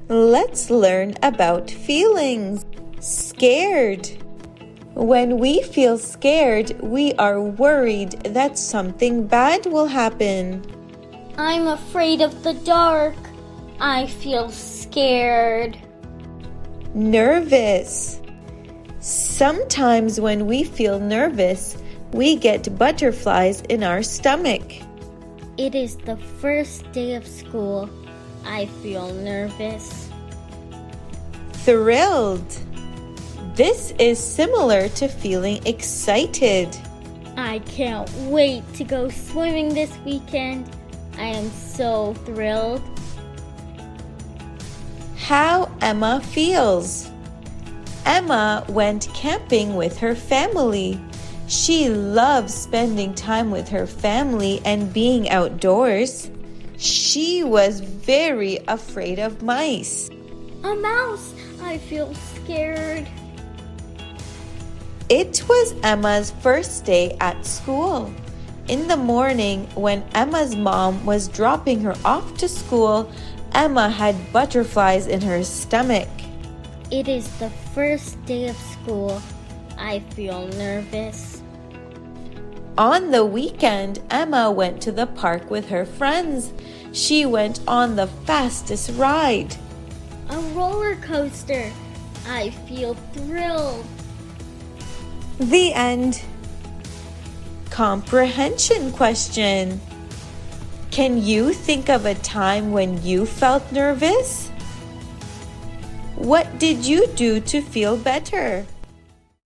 Let's learn about feelings. Scared. When we feel scared, we are worried that something bad will happen. I'm afraid of the dark. I feel scared. Nervous. Sometimes when we feel nervous, we get butterflies in our stomach. It is the first day of school. I feel nervous. Thrilled. This is similar to feeling excited. I can't wait to go swimming this weekend. I am so thrilled. How Emma feels. Emma went camping with her family. She loves spending time with her family and being outdoors. She was very afraid of mice. A mouse! I feel scared. It was Emma's first day at school. In the morning, when Emma's mom was dropping her off to school, Emma had butterflies in her stomach. It is the first day of school. I feel nervous. On the weekend, Emma went to the park with her friends. She went on the fastest ride. A roller coaster. I feel thrilled. The end. Comprehension question. Can you think of a time when you felt nervous? What did you do to feel better?